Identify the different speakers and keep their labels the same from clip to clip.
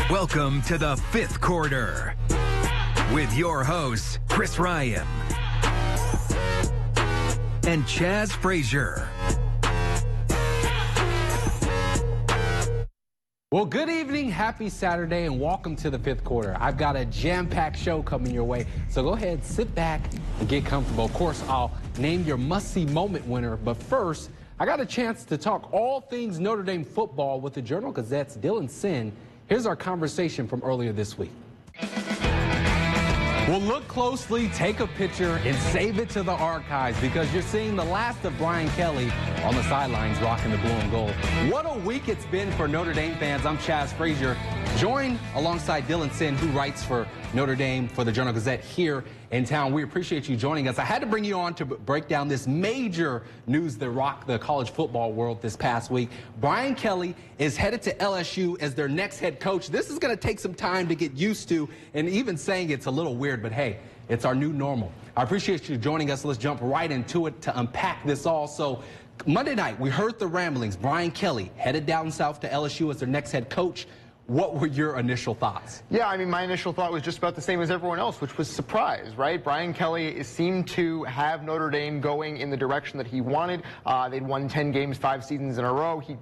Speaker 1: Welcome to the fifth quarter with your hosts, Chris Ryan and Chaz Frazier.
Speaker 2: Well, good evening, happy Saturday, and welcome to the fifth quarter. I've got a jam-packed show coming your way, so go ahead, sit back, and get comfortable. Of course, I'll name your must-see moment winner, but first, I got a chance to talk all things Notre Dame football with the Journal-Gazette's Sinn. Here's our conversation from earlier this week. Well, look closely, take a picture, and save it to the archives because you're seeing the last of Brian Kelly on the sidelines rocking the blue and gold. What a week it's been for Notre Dame fans. I'm Chaz Frazier, joined alongside Sinn, who writes for Notre Dame for the Journal-Gazette here in town. We appreciate you joining us. I had to bring you on to break down this major news that rocked the college football world this past week. Brian Kelly is headed to LSU as their next head coach. This is going to take some time to get used to, and even saying it's a little weird, but hey, it's our new normal. I appreciate you joining us. Let's jump right into it to unpack this all. So Monday night, we heard the ramblings. Brian Kelly headed down south to LSU as their next head coach. What were your initial thoughts?
Speaker 3: Yeah, I mean, my initial thought was just about the same as everyone else, which was surprise, right? Brian Kelly seemed to have Notre Dame going in the direction that he wanted. They'd won 10 games, 5 seasons in a row. He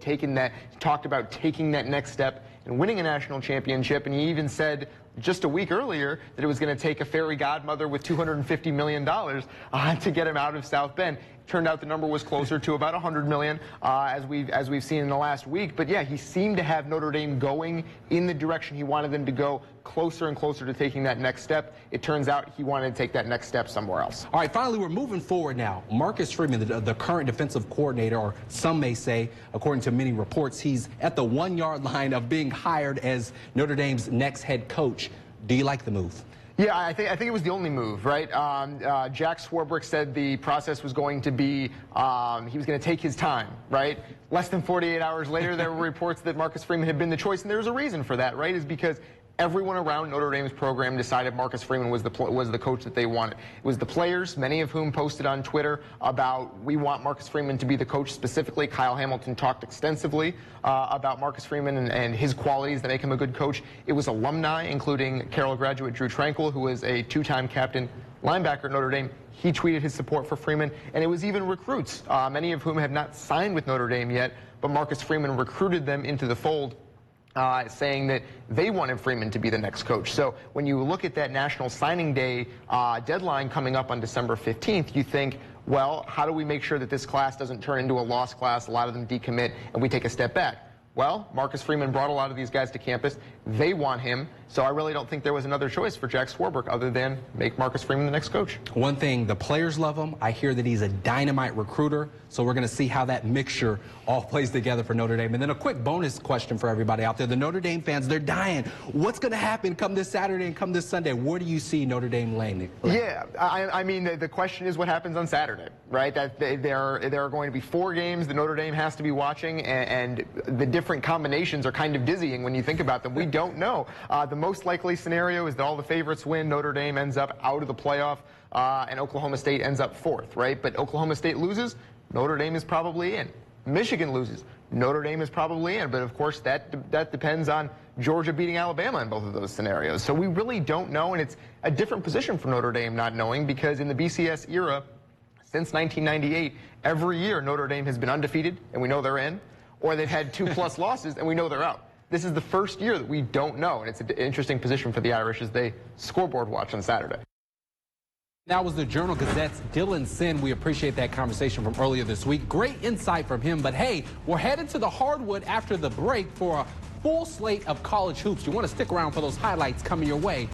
Speaker 3: talked about taking that next step and winning a national championship, and he even said just a week earlier that it was going to take a fairy godmother with $250 million to get him out of South Bend. Turned out the number was closer to about $100 million, as we've seen in the last week. But yeah, he seemed to have Notre Dame going in the direction he wanted them to go, closer and closer to taking that next step. It turns out he wanted to take that next step somewhere else.
Speaker 2: All right, finally, we're moving forward now. Marcus Freeman, the current defensive coordinator, or some may say, according to many reports, he's at the 1-yard line of being hired as Notre Dame's next head coach. Do you like the move?
Speaker 3: Yeah, I think it was the only move, right? Jack Swarbrick said the process was going to be, he was going to take his time, right? Less than 48 hours later, there were reports that Marcus Freeman had been the choice, and there's a reason for that, right? Is because everyone around Notre Dame's program decided Marcus Freeman was the coach that they wanted. It was the players, many of whom posted on Twitter about, we want Marcus Freeman to be the coach specifically. Kyle Hamilton talked extensively about Marcus Freeman and his qualities that make him a good coach. It was alumni, including Carroll graduate Drew Tranquil, who was a 2-time captain linebacker at Notre Dame. He tweeted his support for Freeman, and it was even recruits, many of whom have not signed with Notre Dame yet, but Marcus Freeman recruited them into the fold, saying that they wanted Freeman to be the next coach. So when you look at that National Signing Day deadline coming up on December 15th, you think, well, how do we make sure that this class doesn't turn into a lost class, a lot of them decommit, and we take a step back? Well, Marcus Freeman brought a lot of these guys to campus. They want him, so I really don't think there was another choice for Jack Swarbrick other than make Marcus Freeman the next coach.
Speaker 2: One thing, the players love him. I hear that he's a dynamite recruiter, so we're going to see how that mixture all plays together for Notre Dame. And then a quick bonus question for everybody out there. The Notre Dame fans, they're dying. What's going to happen come this Saturday and come this Sunday? Where do you see Notre Dame landing?
Speaker 3: Yeah, I mean, the question is what happens on Saturday, right? That there are going to be 4 games that Notre Dame has to be watching, and the different combinations are kind of dizzying when you think about them. We don't know. The most likely scenario is that all the favorites win, Notre Dame ends up out of the playoff, and Oklahoma State ends up 4th, right? But Oklahoma State loses, Notre Dame is probably in. Michigan loses, Notre Dame is probably in. But of course, that depends on Georgia beating Alabama in both of those scenarios. So we really don't know, and it's a different position for Notre Dame not knowing, because in the BCS era, since 1998, every year Notre Dame has been undefeated, and we know they're in, or they've had 2+ losses, and we know they're out. This is the first year that we don't know, and it's an interesting position for the Irish as they scoreboard watch on Saturday.
Speaker 2: That was the Journal-Gazette's Sinn. We appreciate that conversation from earlier this week. Great insight from him. But hey, we're headed to the hardwood after the break for a full slate of college hoops. You want to stick around for those highlights coming your way.